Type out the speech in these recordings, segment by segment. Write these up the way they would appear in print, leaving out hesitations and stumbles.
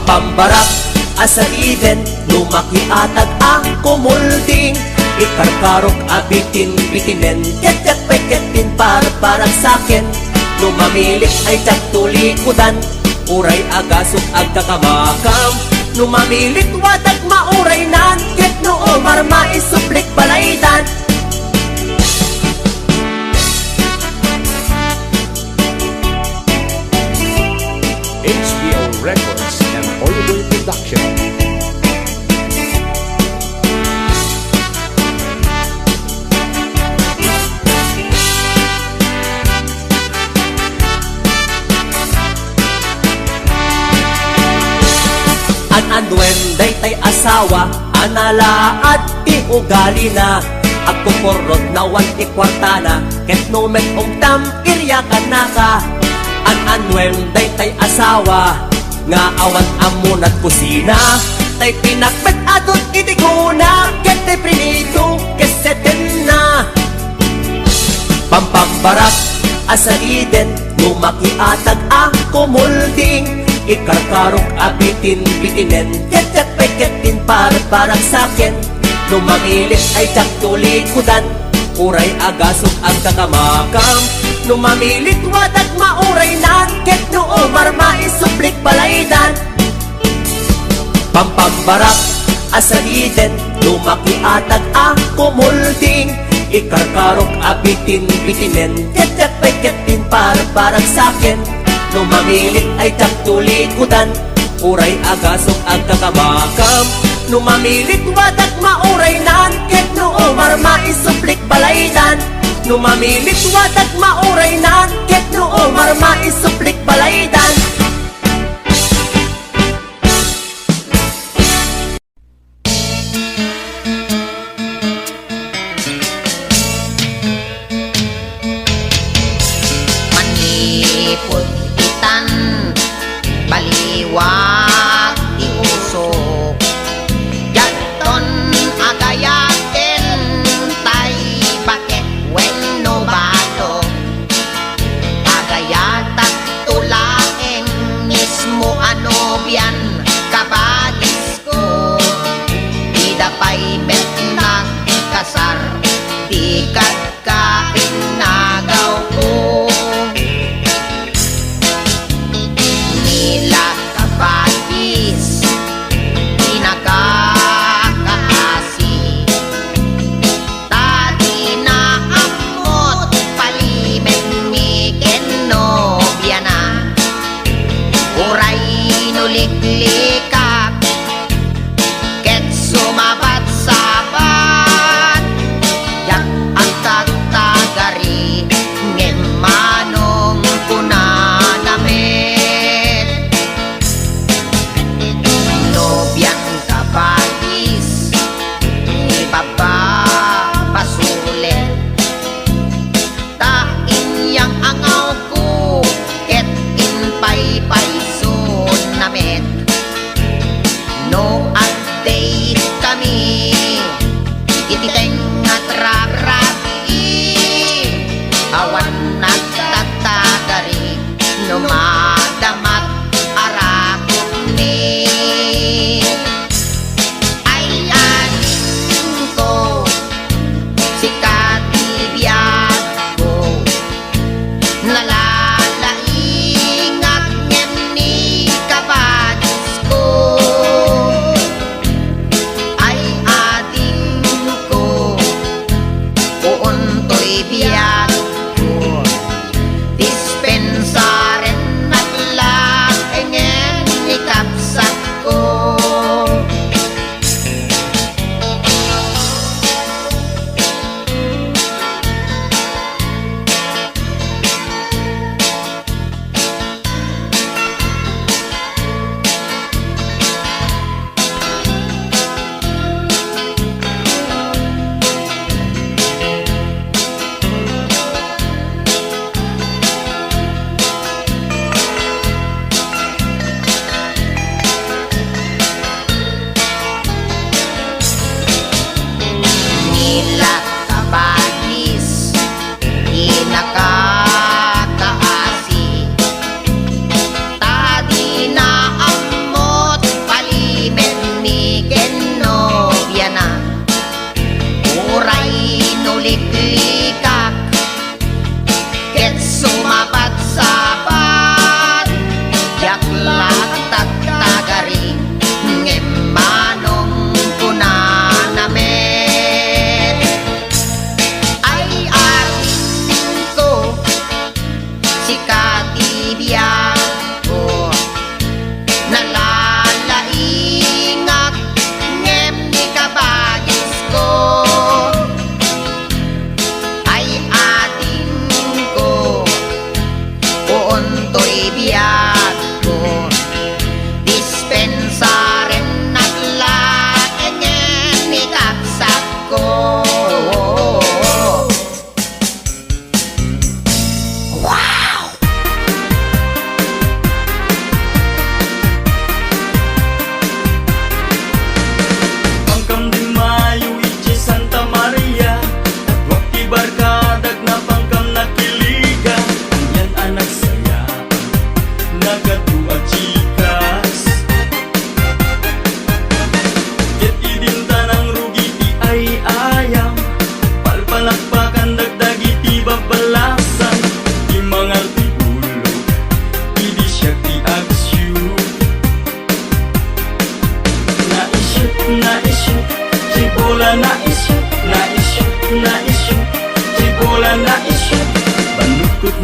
Pampambarak asa Eden, lumaki atag ang kumulding. Ikarkarok abitin bitinen, ketyak peketin parang sakin. Numamilit ay tsak tulikudan, uray agasok agkakamakam. Numamilit watag mauray nan, ket no omar maisuplik balaydan. HBO Records and Audible Production. Ananwen day asawa, analaad ti ugali na. Ako korot na wan ti kwartana, ket nomet og tam iryakan naka. Ananwen day asawa, nga awan amunat kusina. Tay pinakbet adot itiguna, ket tay prinito keseten na. Pampambarak asa Eden, lumaki atag ang kumulding. Ikarkarok abitin bitinen, ketyak peketin parang sakin. Numamilit ay tsak tulikudan, uray agasok ang kakamakam. Numamilit watag mauray nan, ket no omar maisuplik balaydan. Pampambarak asa Eden, lumaki atag ang kumulding. Ikarkarok abitin bitinen, ketyak peketin parang sakin. Numamilit ay tsak tulikudan, uray agasok ang kakamakam. Numamilit watag mauray nan, ket no omar maisuplik balaydan. Numamilit watag mauray nan, ket no omar maisuplik balaydan. Manipod itan, baliwag iusok, yaton agayaten, tay bakit wenno bato. Agayatat tulaeng mismo anobyan, kabagis ko. Idapay bet nagkasar, dikat ka inagaw ko. Nila kabagis, pinagkakaasi. Tati na amot, palimen mi kenobya na. Uray nuliklikak, ket sumabat-sabat. Yak ang tagtagari, ngem manong kunanamit. Nobyang kabagis, ipapapasulit. Tain yang angaw ko, ket inpay-pay sunamit.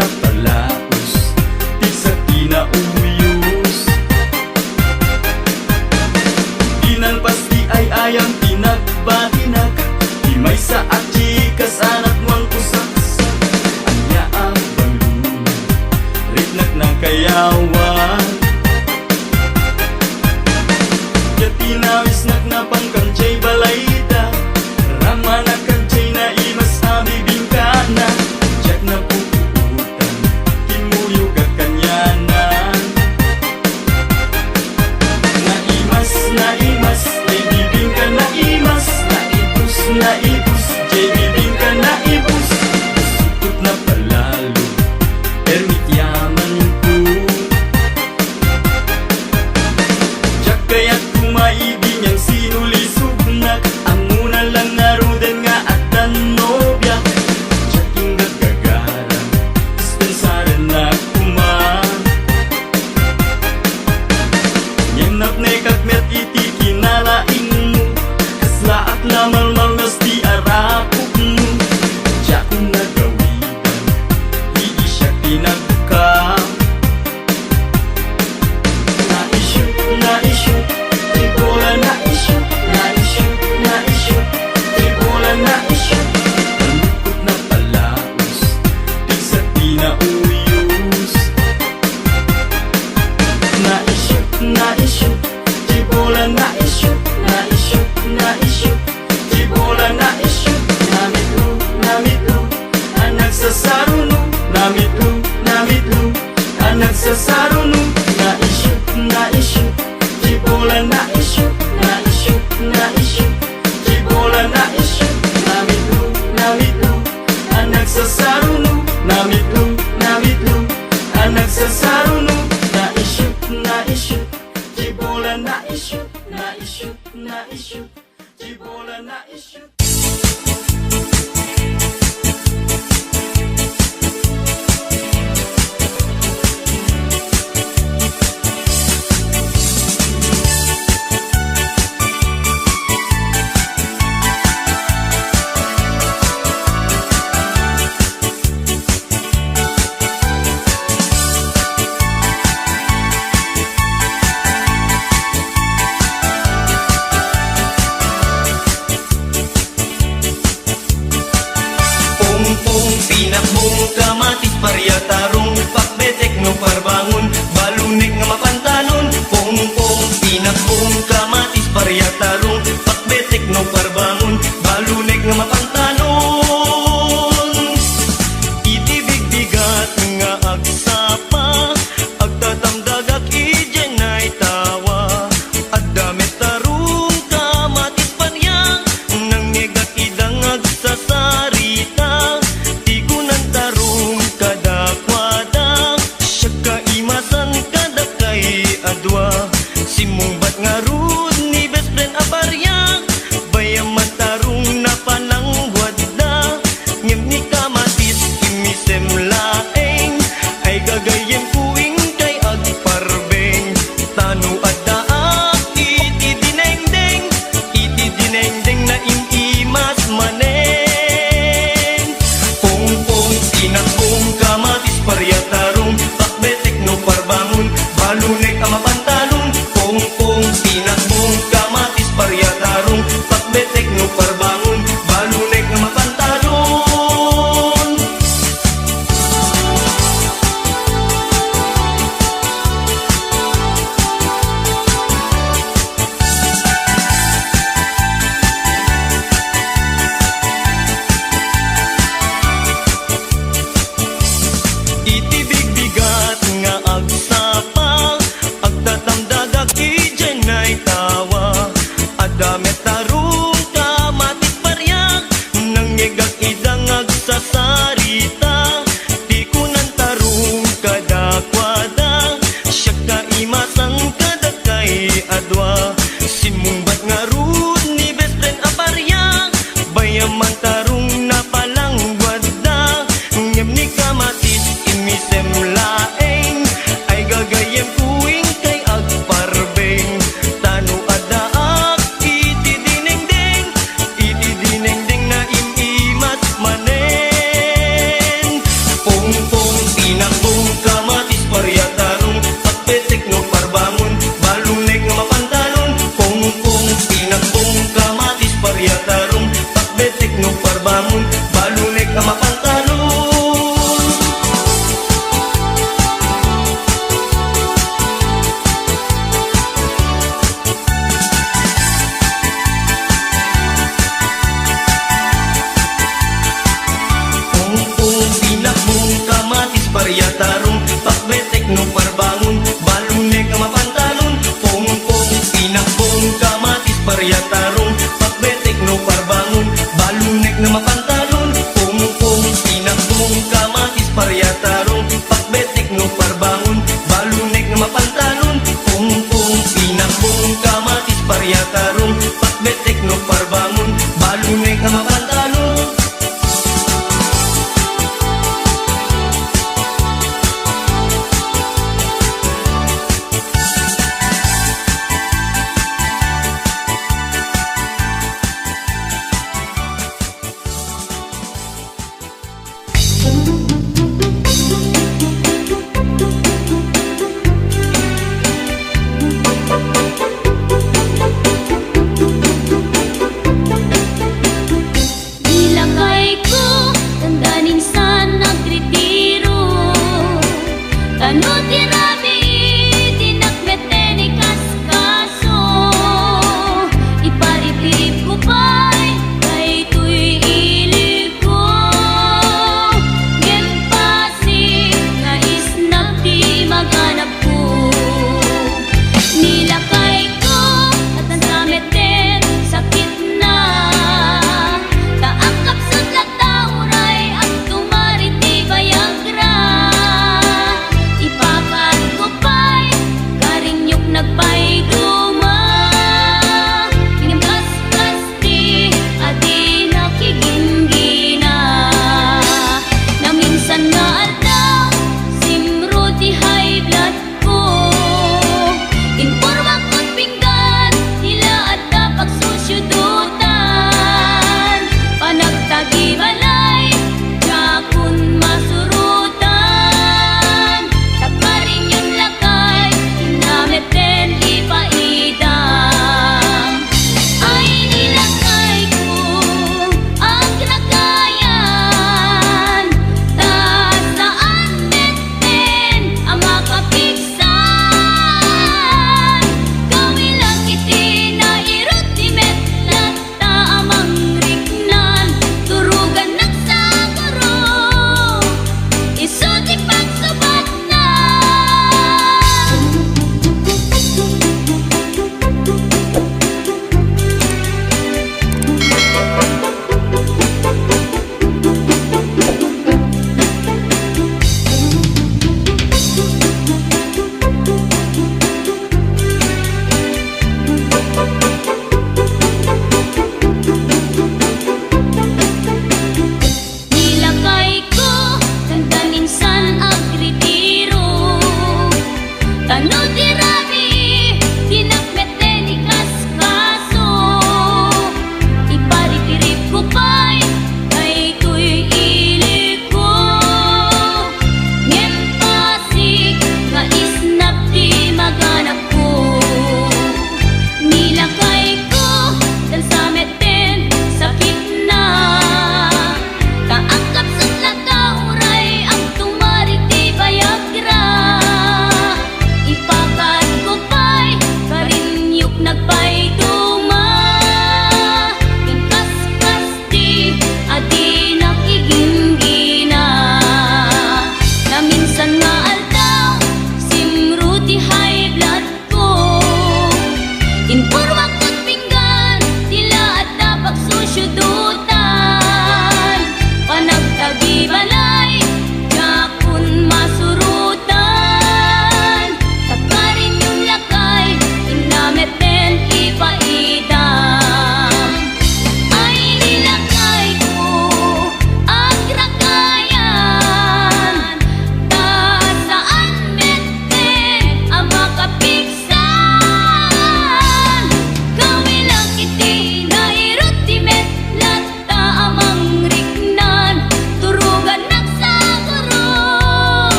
na palaos, di sa kinauyos. Inan pasti ay ayang tinagbatinag, di may sa achikas anak mang kusaksak. Anya ang baluna, ritnak na kayawan. Tinawis na pangkanchay balayta, rama na kanchay na imas abibingkana. Jack na puputan, kimuyo kakanyanan. Naimas, jay bibing ka na imas. Naibus, jay bibing ka na ibus. Sukot na palalo, permit yaman ko. Jack kaya't kumaibig niyang sinulisugnak, ang una lang narudan nga at tanobya. Jack yung gagagaran, dispensaran na kuman. Nyenap nekat met iti kinalaing mo, kasla at lamal nas di arapok mo. Jack kung nagawidan, hindi siya tinagkam. Na-issue, di bola na-issue. Na-issue, di bola na-issue. Malukot na palaos, di sa tinauyos. Na-issue, di bola na-issue. Na-issue, di bola na-issue. Namitlo, ang nagsasaruno. Namitlo, ang nagsasaruno. Na-issue, di bola na-issue. Na-issue, di bola na-issue. Namitlo, ang nagsasaruno. Namitlo, ang nagsasaruno. Na-issue, di bola na-issue. Na-issue, di bola na-issue. Pinakbong kamatis paryatarong pakbetek no parbangon balunek nga mapantanon. Pong pinakbong kamatis paryatarong pakbetek no parbangon balunek nga mapantanon. Itibig bigat nga agsapa agtatamdagak ijen na itawa at damit tarong kamatis paryang nang negak idang agsasarita. Adwa simumbat nga rud ni best friend aparya bayaman tarong na panangwad na ngem ni kamatis imisem laeng ay gagayem kuing kay agparbeng tanu addaak iti dinengdeng na imimas maneng. Pong pinakbong kamatis paryatarong pakbetek no parbangon balunek ang mapantalon. Pong pinakbong parbangon, balunek nga mapantalon, pongpong, pinakbong, kamatis, paryatarong, takbetek no parbangon, balunek nga mapantalon. Pongpong, pinakbong, kamatis, paryatarong, takbetek no parbangon, balunek nga mapantalon.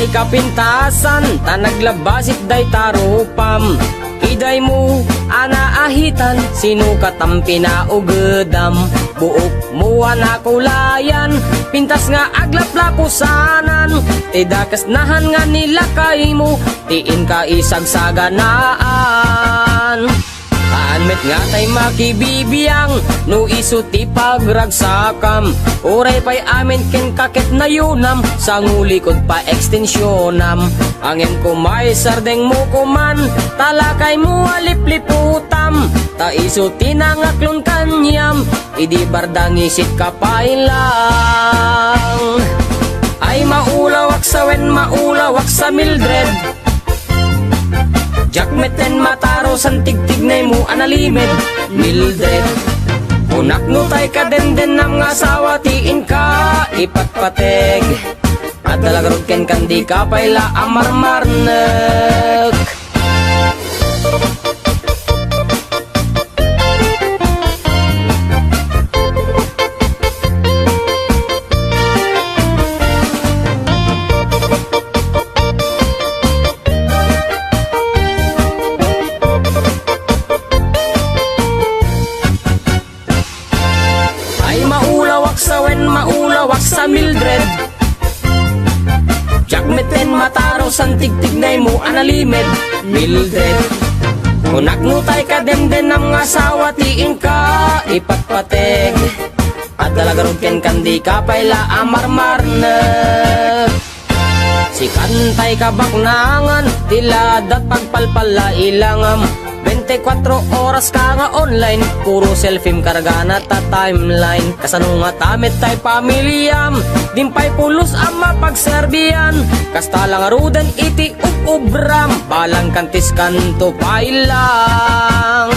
Day kapintasan, ta naglabasit day tarupam. Iday mo, anaahitan, sinukat ang pinaugedam. Buok mo anakulayan, pintas nga aglaplapusanan. Tidakas nahan nga nilakay mo, tiin ka isagsaganaan. Anmet nga tay makibibiyang, no isuti pagragsakam. Oray pa'y amin ken kakit na yunam, sa ngulikod pa ekstensyonam. Angin ko may sardeng mo kuman, talakay mo alipliputam. Ta isuti na ngaklon kanyam, idi bardang isit kapailang. Ay maulawak sa wen, maulawak sa Mildred. Jakmeten mataro san tigtignay mo analimed Mildred. Unak no tay ka den nam nga asawa tiin ka ipatpateg. At talagarod ken kandi ka payla amarmarnek. Maulawak sa Mildred. Jakmeten mataro san tigtignay mo analimed Mildred. Unak nutay ka den nam nga asawa tiin ka ipatpateg. At talagarod ken kandi ka payla amarmarnek. Si kantay ka baknangan, tiladat pagpalpala ilangam. 24 oras ka nga online, puro selfie karga na ta timeline. Kasano nga tamit tay pamilyam, dimpay pulos ang mapagserbiyan. Kasta lang rudan iti ubram, balang kantis kanto pailang.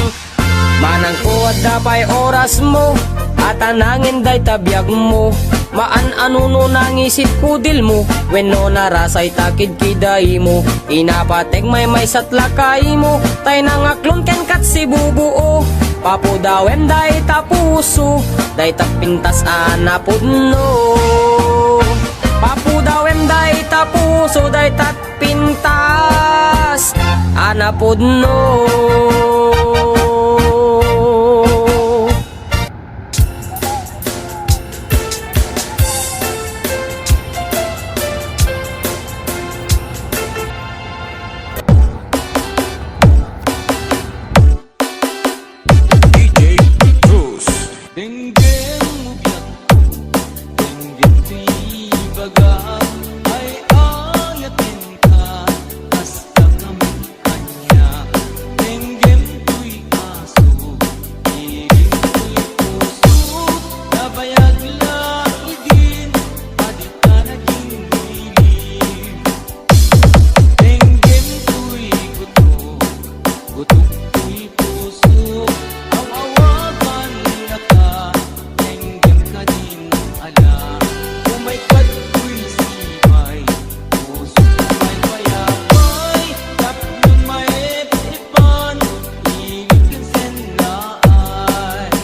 Manang kuwad dapay oras mo, at anangin day tabiyag mo. Maan anuno nangisit kudil mo, wenno narasay takid kiday mo. Inapateg may satlakay mo, tay nangaklon ken kat si bubuo. Papudawem day tapuso, day tapintas anapudno. Papudawem day tapuso, day tatpintas anapudno.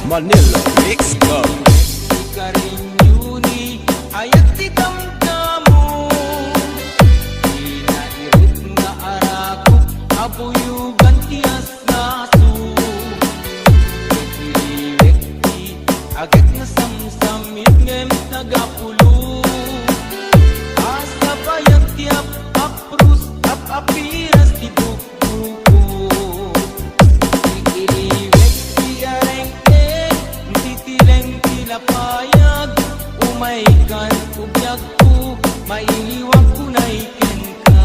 Manila Mix Club. Ikarinyuni ayat di damdamu, inairit nga araku abuyugan tias nasu. Ikiliwekti agad na samsamit ngem tagapulu. Asa bayag tiap aprus apiras di buku. Ikiliwekti areng titileng tilapayag, umaikan ubyak ko, mailiwag ko na ikin ka.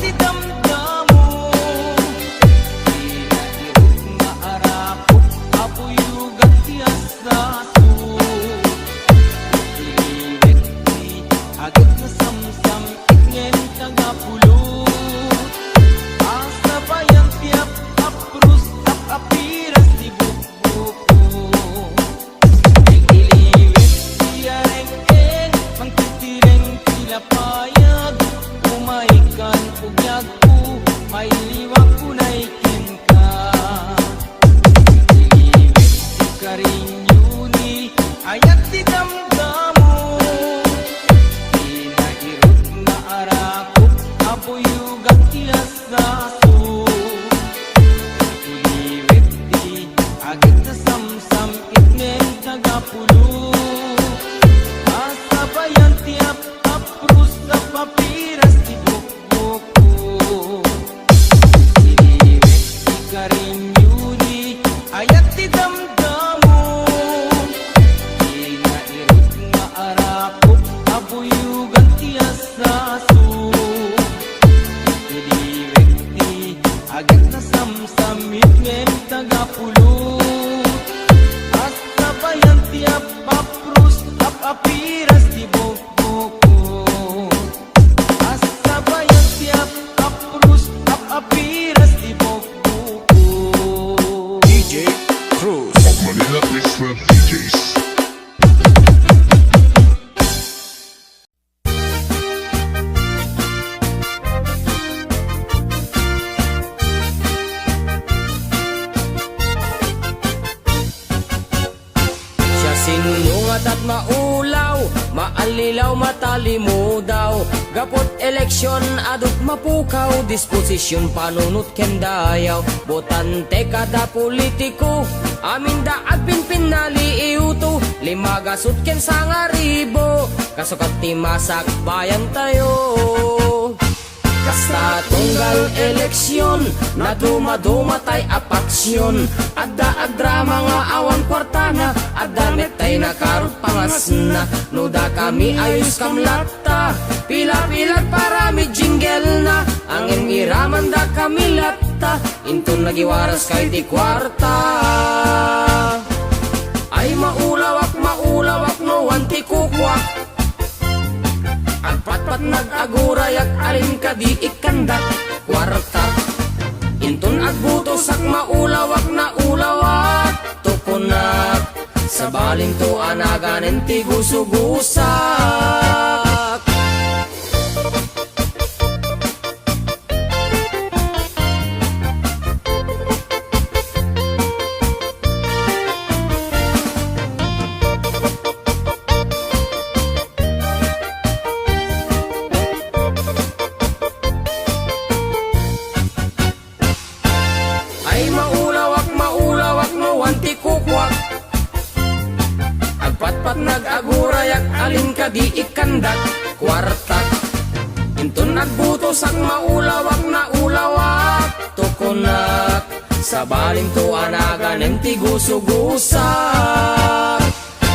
ti damdamo Inairog nga arako Apuyugan ti asaso Iliwek ti agad na samsam Itngen tagapulo Asa bayan ti aprus apiras ti bukbuko Iliwek ti areng-eng Mangtitireng tilapayag Umaikan ugyag ko Mailiwag ko na ikin ka Iliwek ti karinyuni Ayat ti damdamo Inairot na arakot Apuyugat ti asaso Iliwek ti agad na samsam Itngen tagapulo Asa bayan ti aprus sa papiras ti bukbuko Iliwek ti karinyuni Ayat ti damdamo Inairot nga arakot Apuyugan ti asaso Iliwek ti agad na samsamit men tagapulo Asa bayan ti apaprus apiras ti bukbuko Asa bayan ti apaprus apiras ti bukbuko DJ Cruz. Manila Mixer DJs. Siya sinungat at maulaw, maalilaw, matalimudaw. Gapot eleksyon, adot mapukaw, disposisyon, panunot kendayaw. Botante kada politiko, amin da agpinpin naliiuto. Limagasot ken sangaribo, kasukat ti masak bayan tayo. Kasta tunggal eleksyon na dumadumatay apaksyon adda agdrama nga awan kwartana adda metay nakarot pangas na nuda kami ayos kamlata pila-pilat parami jingle na ang imiraman da kami latta intun nagiwaras kay di kwarta ay maulawak no wanti kukwak Agpatpat nag-agurayak alin ka di ikandak kwartat Intun agbutosak maulawak na ulawak Tukunak sa baling to anaganin ti gusugusak Ay maulawak no wanti kukwak Agpatpat nag-agurayak alin ka di ikandak kwartat Intun nagbutosak maulawak na ulawak Tukunak sa baling to anaganin ti gusugusak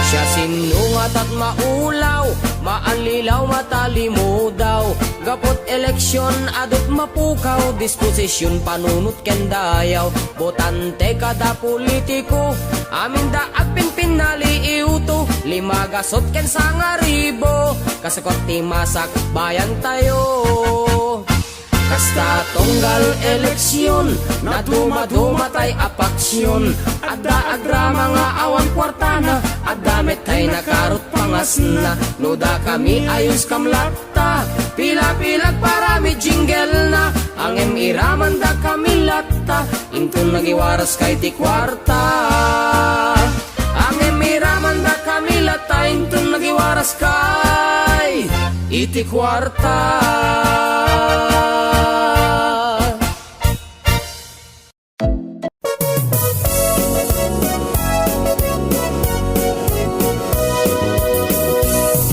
Siya sinungat at maulaw maalilaw, matalimudaw Gapot eleksyon, adot mapukaw Disposisyon, panunot kendayaw Botante kada politiko Amin da agpinpin naliiuto Limagasot ken sangaribo Kasakot ti masak bayan tayo Kasta tunggal eleksyon na dumadumatay apaksyon Adda agrama nga awan kwartana Adda metay nakarot pangas na Nuda kami ayos kamlata Pila-pilag parami jingle na Ang emiraman da kami latta Intun nagiwaras kay ti kwarta Ang emiraman da kami latta Intun nagiwaras kay iti kwarta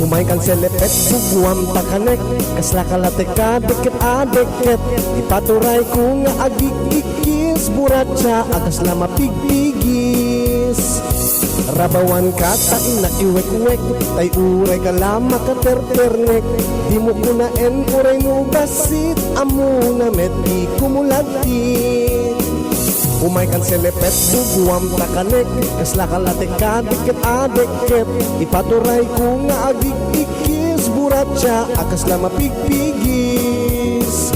Umay kang selepet, bubuam takanek Kasla kalate ka, deket-adeket Ipaturay ko nga agik-ikis Buratsa, agas lama pigpigis Rabawan ka ta inakiwek-wek, tay uray ka lama ka terternek. Di mo kunaen uray no basit, amo na met di kumulagtin. Umay kan selepet bubuam takanek, kasla kalate ka dikit adeket. Ipaturay ko nga agig-ikis, buratsa akas la mapigpigis.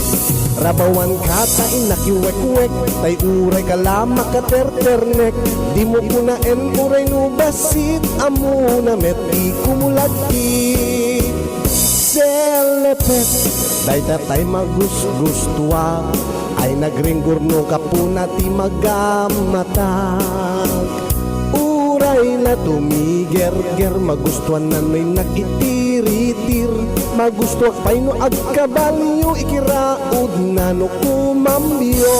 Rabawan ka ta inakiwek-wek, tay uray ka lama ka terternek. Di mo kunaen uray no basit, amo na met di kumulagti. Selepet, day tatay magus-gustua, ay nagringgurno ka po na ti magamatag. Uray na tumiger-ger, magustuhan na may nakitiritir. Magustuhan pa'y no agkabalyo, ikiraod na no kumambyo.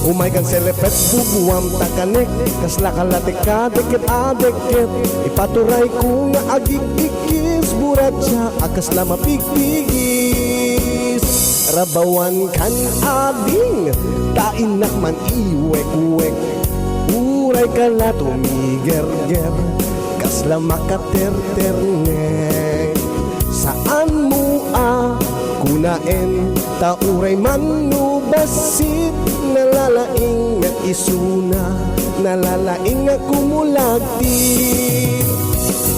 Umay kang selepet, bubuam takanek, kasla kalate ka deket adeket. Ipaturay ko nga agig-ikis, buratsa akas la mapigpigis. Rabawan kan ading, tainak man iwek-wek. Uray ka la tumiger-ger, kasla makater-ternek. Saan mo kunaen, tauray man no basit. Nalalaing na isuna, nalalaing nga kumulagti.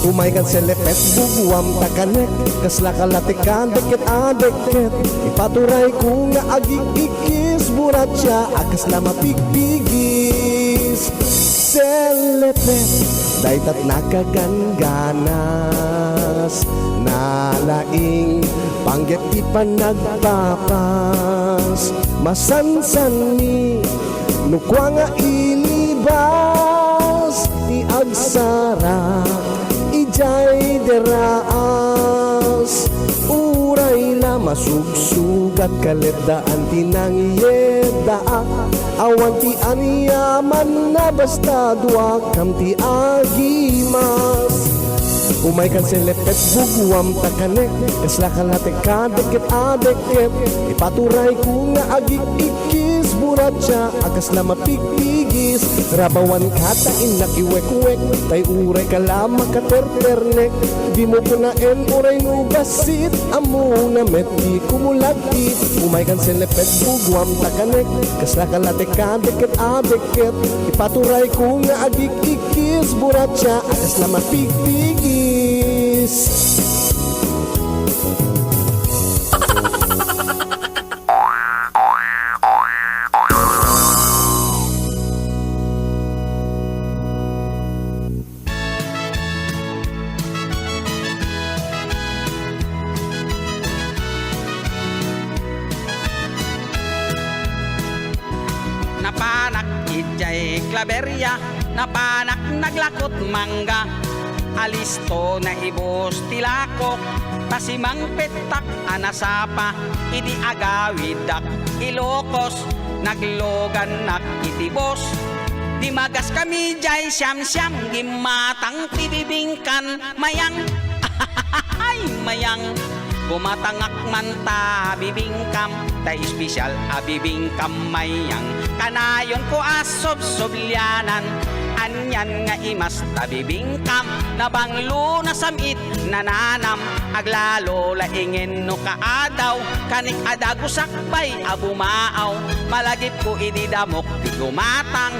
Umay kan selepet, bubuam takanek, kasla kalate ka deket adeket. Ipaturay ko nga agig-ikis, buratsa akas la mapigpigis. Selepet, daytat nakagangganas, nalaing panggep di pa nagpapas. Masansan ni nukwa nga ilibas, ti agsara ijay deraas. Uray la masugsugat kaledaan tinangyeda, awan ti anyaman na basta duwakam ti agimas. Umay kan selepet, bubuam takanek, kasla kalate ka deket adeket. Ipaturay ko nga agig-ikis, buratsa akas la mapigpigis. Rabawan ka ta inakiwek-wek, tay uray ka lama ka terternek. Di mo kunaen uray no basit, amo na met di kumulagti. Umay kan selepet, bubuam takanek, kasla kalate ka deket adeket. Ipaturay ko nga agig-ikis, buratsa akas la mapigpigis. Napanak ijay klaberya, napanak naglakot mangga. Alisto na ibos tilakok, tasimang petak anasapa. Idi agawidak ilokos, naglogan nak itibos. Di magas kami jay siyam-siyam, gimatang pibibingkan mayang. Ay mayang, bumatangak man ta bibingkam, ta espesyal a bibingkam mayang. Kanayon ko asob-soblyanan, anyan nga imas tabibingkam. Nabanglo na samit nananam, aglalo laingen no kaadaw. Kanik adago sakbay abumaaw, malagip ko ididamok di gumatang.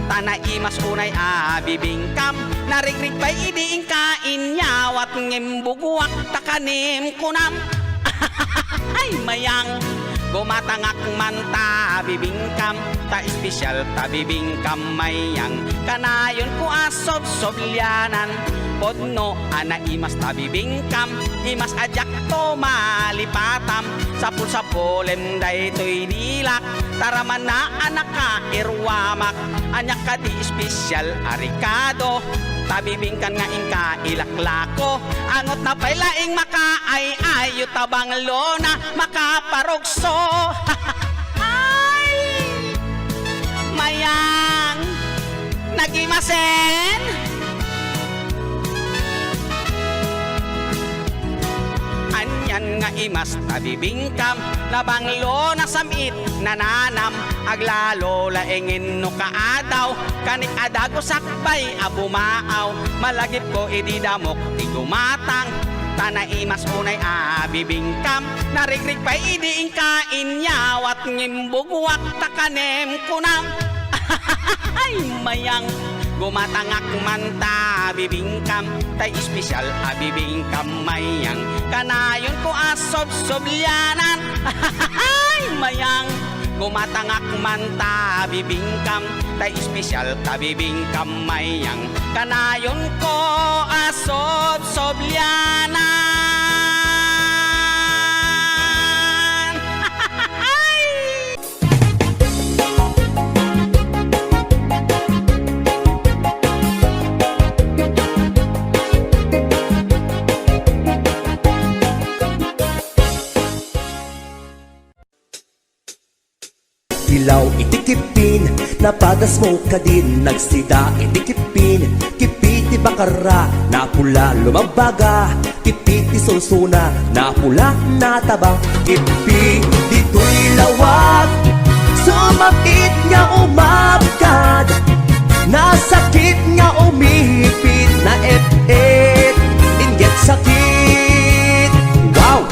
Tana imas unay abibingkam, narigrig pa'y idiing kain nyawat ngimbuguak takanim kunam. Ay mayang, gumatangak man ta bibingkam, ta espesyal ta bibingkam mayang. Kanayon ko asob-soblyanan, podno ana imas ta bibingkam. Imas ajak to malipatam, sapul-sapulem daytoy dilak. Taraman na anak ka irwamak, anyak ka di espesyal arikado. Tabibingkan nga ingka ilaklako, angot na pailaing makaay-ayo tabang lona makaparugso. Ay mayang nagimasen, anyan nga imas tabibingkam. Nabanglo na samit nananam, aglalo laengin no kaadaw kanik adago sakbay abumaaw malagip ko ididamok tigumatang tanaimas unay abibingkam narigrig pa idiing kain yawat ngimbugwak takanem kunam ay mayang gumatangak manta bibingkam tay espesyal abibingkam mayang kanayon ko asob-soblyanan ay mayang gumatangak manta bibingkam tay espesyal kabibingkam mayang kanayon ko asob-soblyanan Ilaw itikipin, napadas mo ka din. Nagsida itikipin, kipiti bakara. Napula lumabaga, kipiti susuna. Napula nataba, kipi dito'y lawag. Sumapit nga umabkad, nasakit nga umipit. Na et-et, inget sakit. Wow!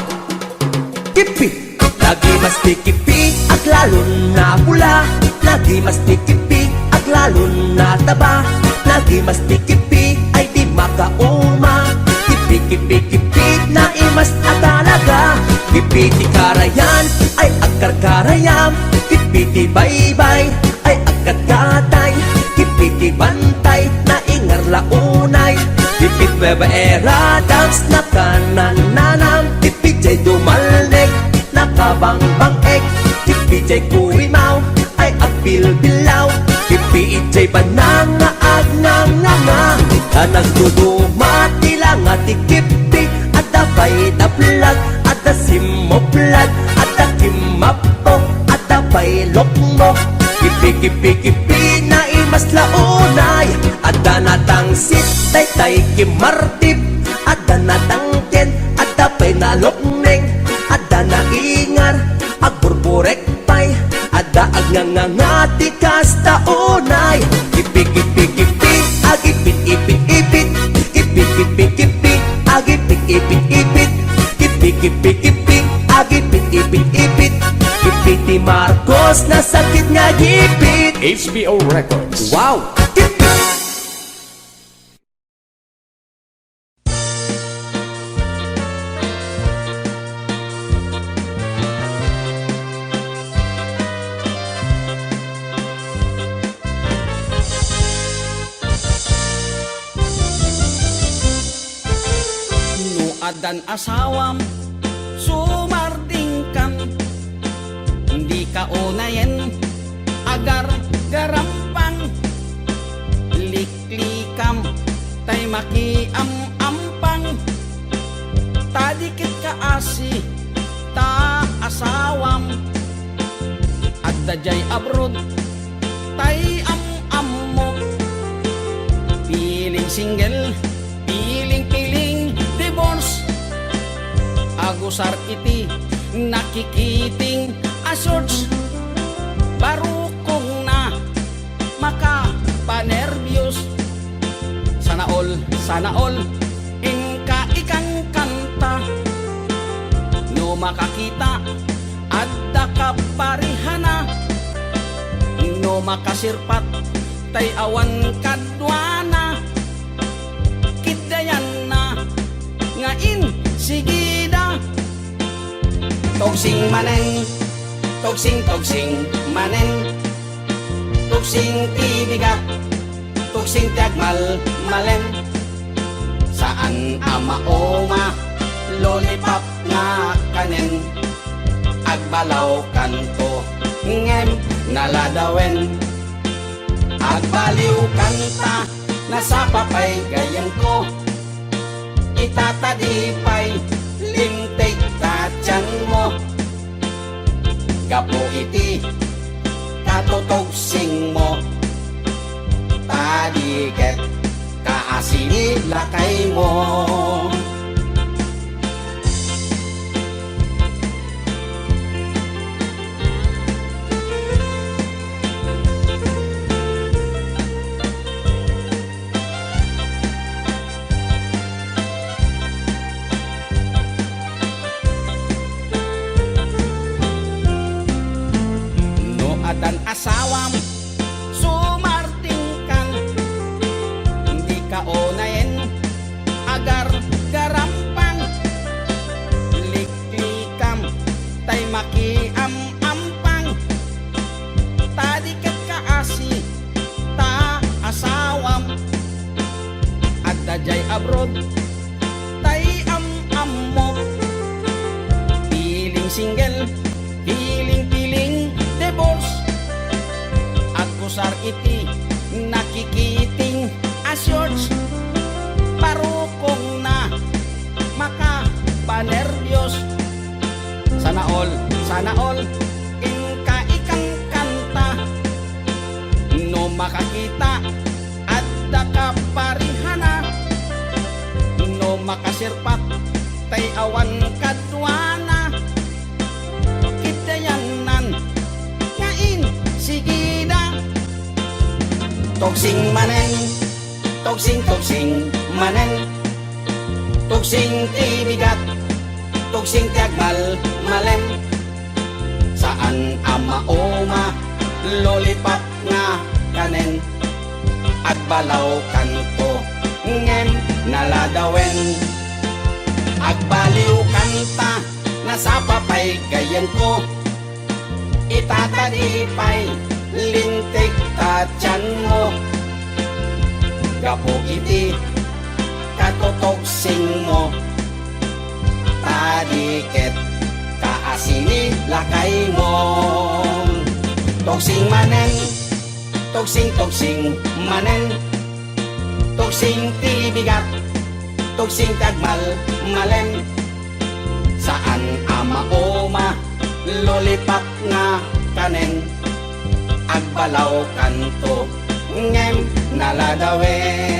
Kipi! Lagi mas tikipi at lalo na pula. Lagi mas tikipi at lalo na taba. Lagi mas tikipi ay di makauma. Kipi-kipi-kipi na imas at talaga. Kipi-ti karayan ay agkar-karayam. Kipi-ti baybay ay agkat-katay. Kipi-ti bantay na ingar launay. Kipit beba era dance na kanan-nanam. Kipi-jay dumalnek nakabangbang ek. Kipi-jay kuwimaw ay agbil-bilaw. Kipi-jay bananga agnanganga. Kanang duduma tila nga tikipi. Ada bay dablag, ada simoplag, ada kimapok, ada bay lokmok. Kipi-kipi-kipi na imas launay. Ada natangsit, tay-tay kimartip. Ada natangken, ada bay nalokneng. Ada na ingar, agburburek pay. Ada agnangangati kasta unay. Kipi-kipi-kipi, agipit-ipit-ipit. Kipi-kipi-kipi, agipit-ipit-ipit. Kipi-kipi-kipi, agipit-ipit-ipit. Kipiti Marcos na sakit nga gipit. HBO Records. Wow! Kipi! adan asawam sumardingkan hindi ka unayen agar garampang liklikam tay makiam-ampang tadikit ka asi ta asawam at dajay abroad tay am-ammo piling single piling-piling divorce agusar iti nakikiting asorts barukong na makapanervyos sana all ingka ikang kanta no makakita adda kaparihana no makasirpat tay awan kadwana kidayan na ngain sigida togsing manen togsing manen togsing tibigat togsing tiagmal malen saan amaoma lollipop nga kanen agbalaw kanto ngem naladawen agbaliw kanta nasapapay gayang ko itatadipay limtig tatyan mo gapo iti katotogsing mo tadiket kaasini lakay mo Kadan asawam sumarting kan, hindi ka onayen agar garampang, liklikam tay makiam-ampang, tadikat kaasi ta asawam, at dajay abroad tay am-ammo, piling single, piling divorce, at kusar iti nakikiting asyors, parukong na makapanervyos. Sana all inka ikang kanta, no makakita at dakaparihana, no makasirpat tay awan kadwana, kitayanan ngain sigida. Toksing manen, toksing manen, toksing tibigat, toksing tiagmal malem, saan ama oma lollipop nga kanen, agbalaw kanto ngem naladawen, agbaliw kanta nasapapay gayan ko, itatadipay lintik tatyan mo, gapo iti katotoksing mo, tadiket kaasini lakay mo. Toksing manen, toksing manen, toksing tibigat, toksing tagmal malem, saan ama oma lollipop nga kanen, agbalaw kanto ngem naladawen.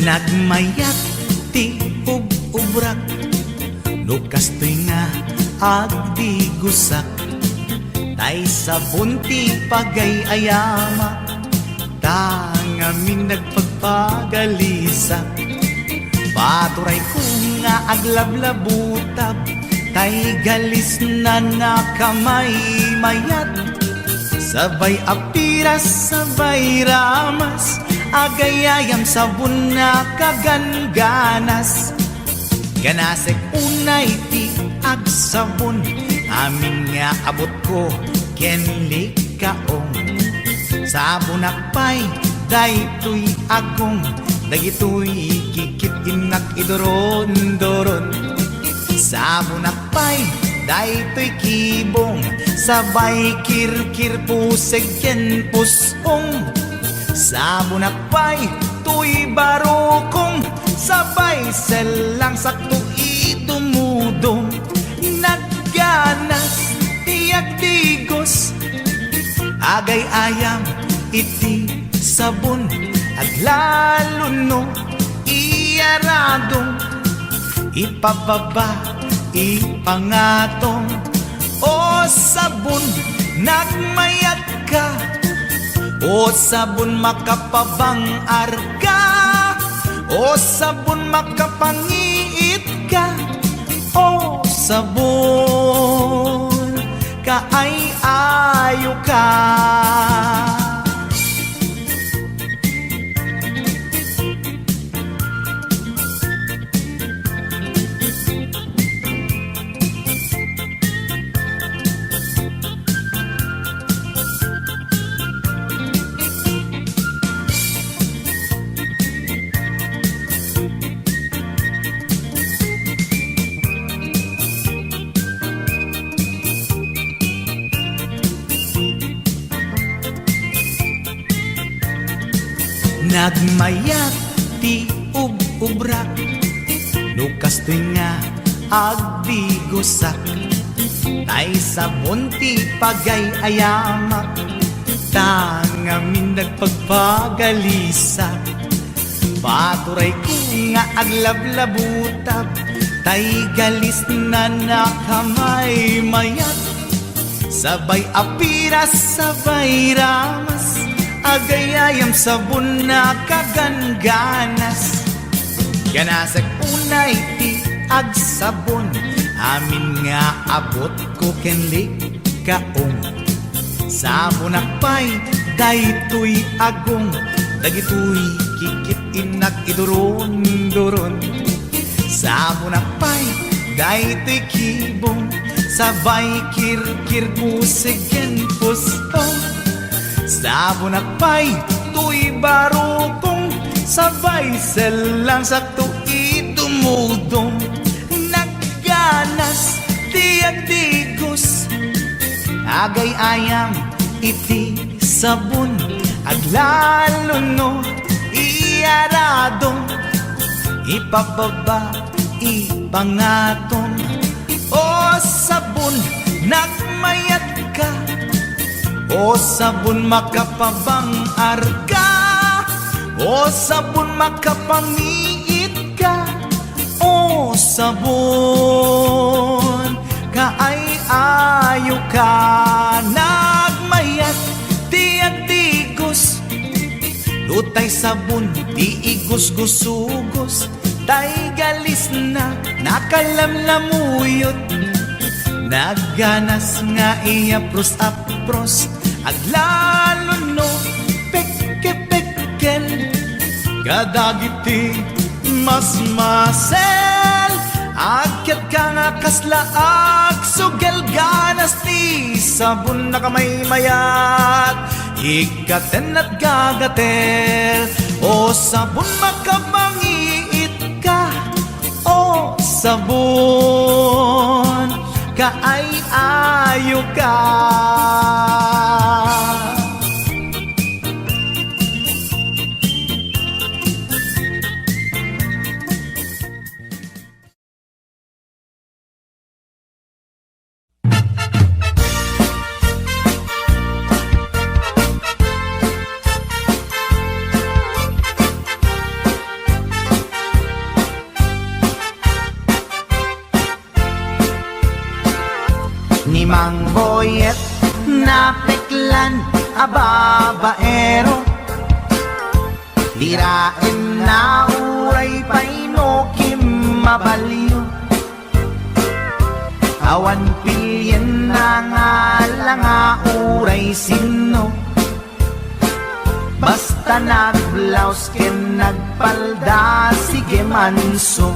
Nagmayat ti ubrak, lukas to'y nga agdi gusak, tay sabon ti pagay-ayama, tangamin nagpagpagalisak, paturay ko nga aglablabutab, tay galis na nakamay mayat, sabay apiras, sabay ramas, agayayam sabon na kaganganas, ganasek unay ti agsabon, amin nga abot ko kenli kaong, sabon akpay daytoy agong, dagitoy kikit inak idoron-doron, sabon akpay daytoy kibong, sabay kirkir puseg ken pusong, sabon akpay tuy barukong, sabay selang sakto idumudong, nagganas tiyak tigos, agay ayam iti sabon, aglalo no iyaradong, ipababa ipangatong, o sabon nagmayat ka, o sabon makapabang arka, o sabon makapangiit ka, o sabon kaay-ayo ka. Nagmayat ti ubrak, lukas to'y nga agdi gusak, tay sabon ti pagay-ayamak, Ngamin nagpagpagalisa Paturay ko nga aglablabutab Tay galis na nakamay mayat Sabay apiras, sabay ramas Agayayam sabon na kagangganas Ganasag unay ti agsabon Amin nga abot ko kenlik kaong Sabon akpay, daytoy agong Dagitoy kikit inak iduron-duron Sabon akpay, daytoy kibong Sabay kirkir pusigen pustong Sabon akpay, tuy barukong Sabay selang sakto itumudong Nagganas, tiagdigos Agay ayam, iti sabon Aglalo no, iarado Ipababa, ipangatong O sabon, nagmayat ka O sabon, makapabang arka O sabon, makapangiit ka O sabon, kaay-ayo ka Nagmayat, tiagdigos Lutay sabon, di igos-gusugos Tay galis na, nakalamlamuyot Nagganas nga iapros-apros Aglalo no, peke-pekel Kadagiti, mas-masel Akyat ka nga kaslaag Sugel ganas ti sabon na kamay mayat Ikaten at gagatel O sabon makapangiit ka O sabon kaay-ayo ka Ni Mang Boyet na peklan ababaero Lirain na uray painokim mabaliw Awan pilyen na nga langa uray sino Basta nagblaus ken nagpalda sige manso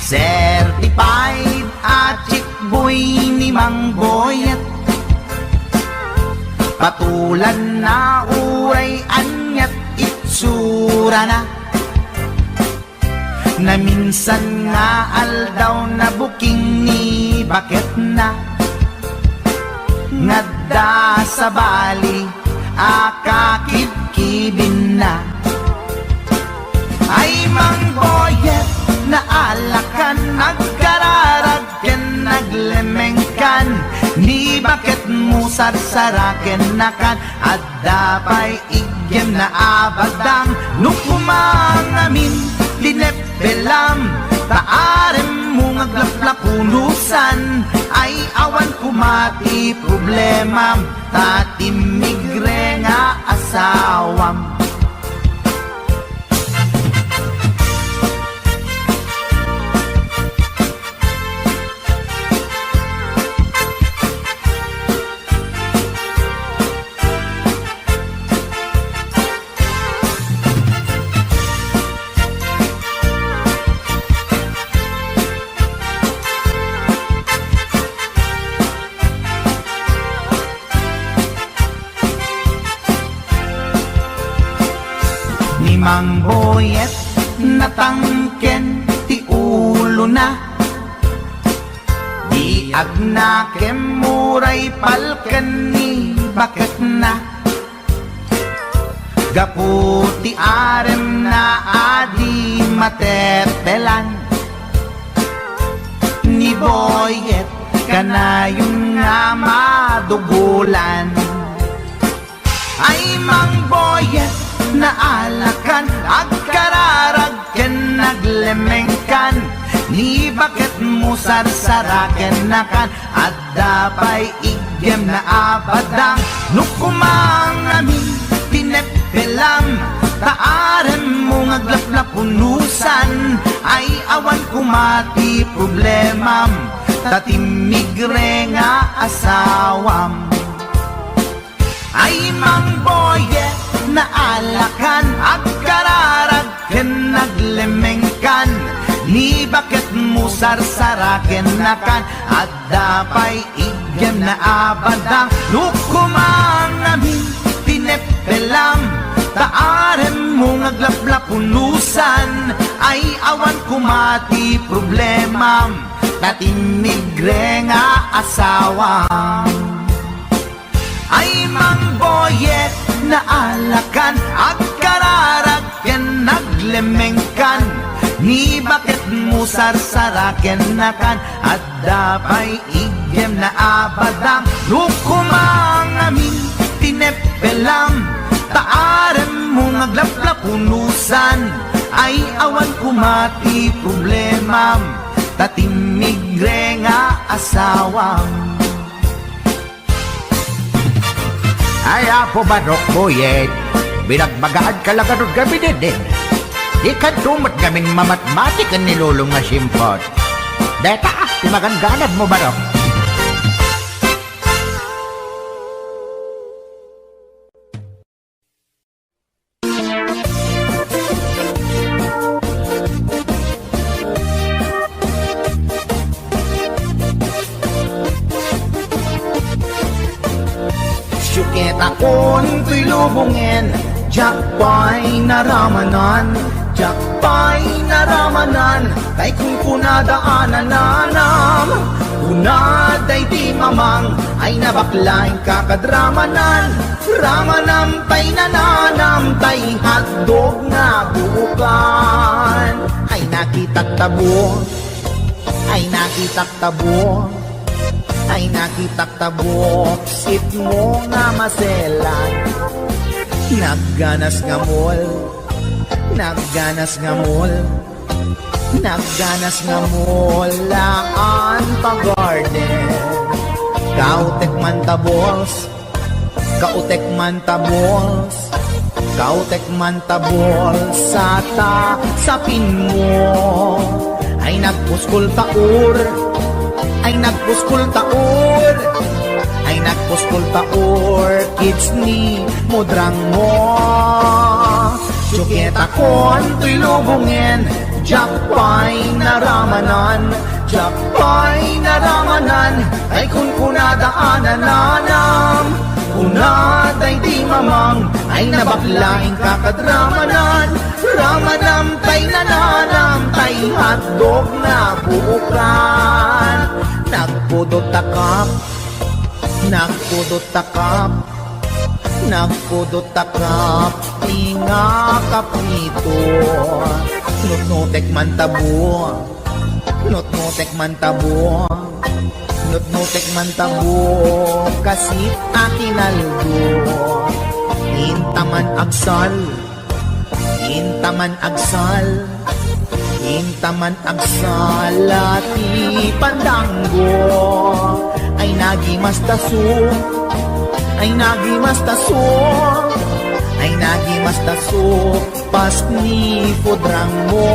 Certified at boy ni Mang Boyet Patulan na uray anyat itsura na Na minsan nga aldaw na buking ni bakit na Ngadda sa bali akakibkibin na Ay Mang Boyet naalakan, nagkararagken, naglemengkan Ni bakit mo sarsaraken nakan At dapay igyem na abadang Nukumangamin, linepelam Taarem mo ngaglaplapunusan Ay awan kumati problema Tatimigre nga asawam Mang Boyet natangken ti ulo na Di agnakem muray palken ni bakit na Gaputi arem na adi matepelan Ni Boyet kanayong nga madugulan ay mangboyet na alakan agkararag ken naglemengkan ni bakit mo sarsaraken nakan at dapay igem na abadang nukumang amin tinepelam taaren mo ngaglaplapunusan ay awan kumati problemam tatimigre nga asawam ay mangboye na alakan agkararag ken naglemengkan ni bakit mo sarsaraken nakan at dapay igem na abadang nukumang amin tinepelam taaren mo ngaglaplapunusan ay awan kumati problemam tatimigre nga asawam ay mangboyet na alakan agkararag ken naglemengkan ni bakit mo sarsaraken nakan at dapay igem na abadang nukumang amin tinepelam taaren mo ngaglaplapunusan ay awan kumati problemam tatimigre nga asawam ay apo barok boyet binagbagaan ka lang anong gabi din di ka tumat gamin mamatmatik ang nilulong nga simpot deta timaganganad mo barok Syuket akon to'y lubungin Jakpay naramanan Jakpay naramanan Kay kung kunadaanan nanam Kunaday di mamang Ay nabaklaing kakadramanan Ramanam tay nananam Tay hotdog nga bukan Ay nakitak tabo Ay nakitak tabo ay nakitak tabok sit mo nga maselan nagganas nga mol nagganas nga mol nagganas nga mol laan pa garden kautek man tabols kautek man tabols kautek man tabols sapin mo ay nagpuskol taur ay nagpuskol taur ay nagpuskol taur kids ni mudrang mo Syuket akon to'y lubungin Jakpay naramanan Jakpay naramanan ay kung kunadaanan nanam kunaday di mamang ay nabaklaing kakadramanan ramanam tay nananam tay hotdog na buukan nagpudot takap nagpudot takap nagpudot takap tinga kaprito nutnutek man tabo nutnutek man tabo nutnutek man tabo kasit akinaldo intaman agsal intaman agsal intaman agsal ati pandanggo ay nagimas taso ay nagimas taso ay nagimas taso pas ni pudrang mo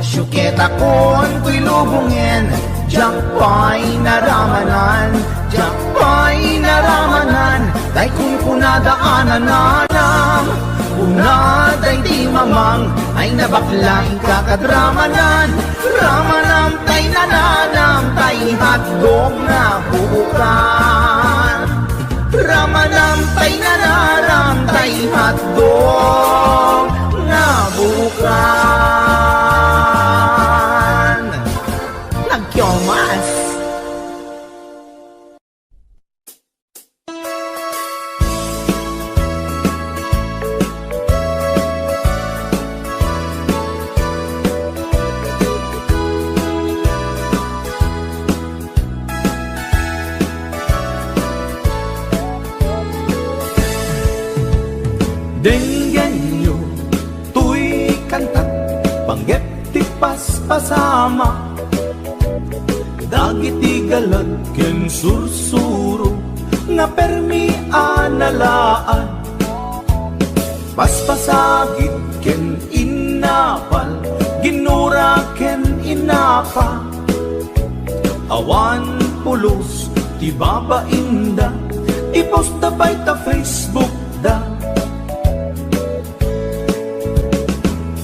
Syuket akon to'y lubungin Jakpay naramanan Jakpay naramanan Day kung kunadaanan nanam Kunaday di mamang Ay nabaklaing kakadramanan Ramanam tay nananam Tay hotdog na buukan Ramanam tay nananam Tay hotdog na buukan pasama dagiti galad ken sursuro nga permi analaan paspasagit ken inapal ginura ken inapa awan pulos ti babainda iposta bay ta Facebook da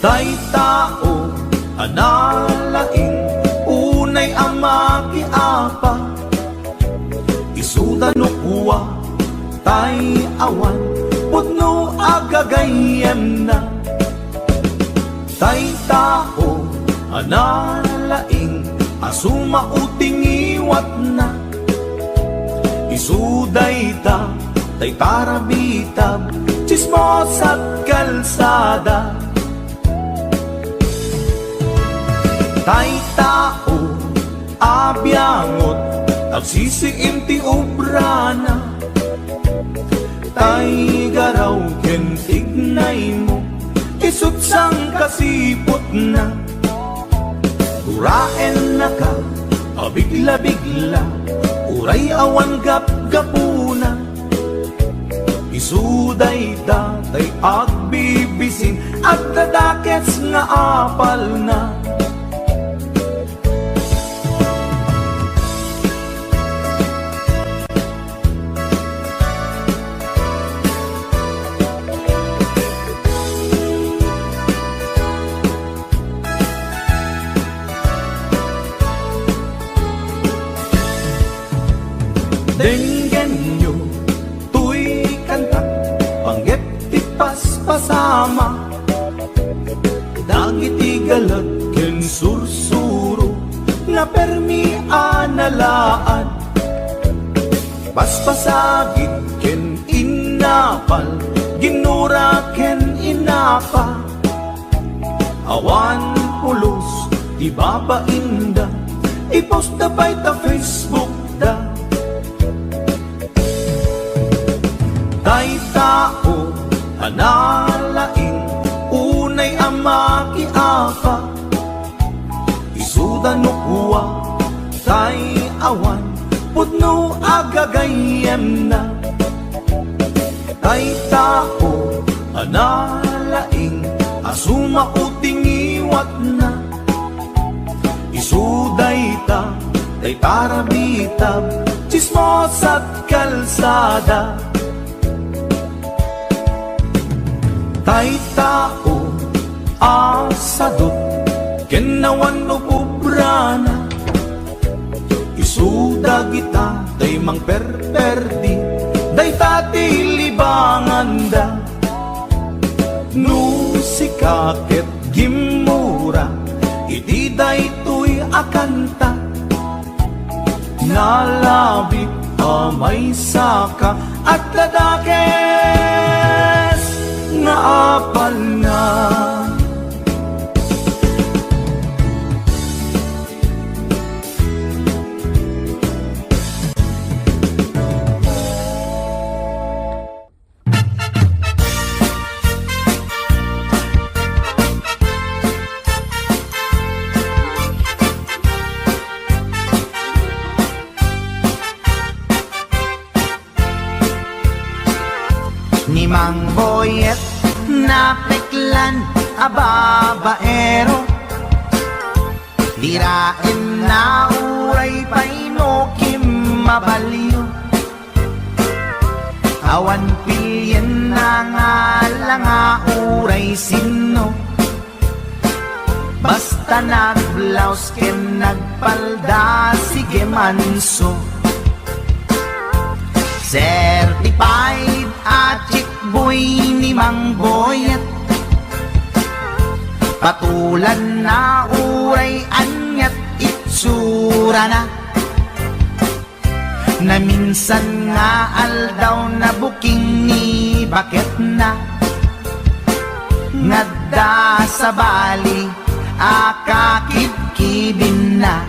tay tao analaing unay ama kiapa isuda no kuwa tay awan putno agagayem na tay tao analaing asuma uting iwat na isuday ta tay parabitab chismos at kalsada tay tao abyangot agsisiim ti obrana tay garaw ken tignay mo isut sang kasipot na uraen na ka abigla-bigla uray awan gap-gapuna isuday tay agbibisin at dadakets nga apal na Denggen nyo, tuy kanta, panggep ti paspasama dagiti galad ken sursuro nga permi analaan paspasagit ken inapal ginura ken inapa awan pulos ti babainda iposta bay ta Facebook da tay tao analaing unay ama kiapa isuda no kuwa tay awan putno agagayem na tay tao analaing asuma uting iwat na isuday ta tay parabitab chismos at kalsada tay tao asadot kenawan no pubrana isuda kita tay mang perperdi day tati libanganda no sikaket gimura iti day tuy akanta nalabit amay saka at ladakes nga apal na ni Mang Boyet na peklan ababaero dirain na uray paino kim mabaliw awan pilyen na nga langa uray sino basta nagblaus ken nagpalda sige manso certified at chickboy ni Mang Boyet patulan na uray anyat itsura na na minsan nga aldaw na buking ni bakit na ngadda sa bali akakibkibin na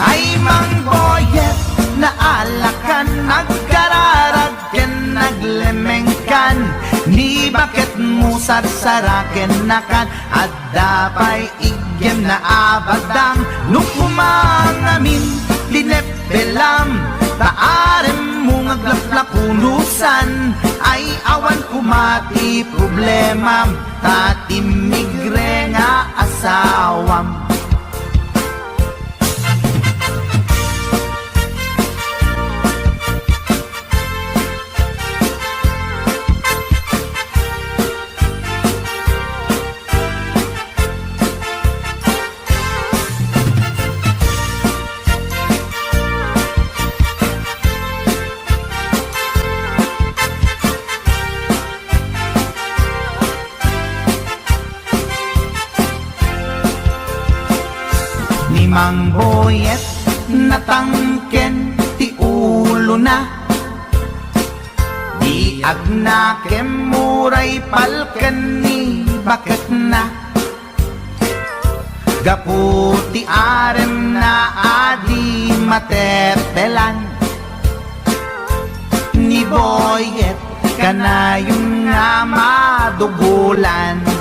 ay Mang Boyet na alakan nagkararag ken naglemengkan ni bakit mo sarsaraken nakan at dapay gem na abadang nukumangamin linepelam taarem mo ngaglaplakunusan ay awan kumati problema tatimigre nga asawam. Mang boyet natangken ti ulo na di agnakem muray palken ni bakit na gaputi arem na adi matepelan ni boyet kanayong nga madugulan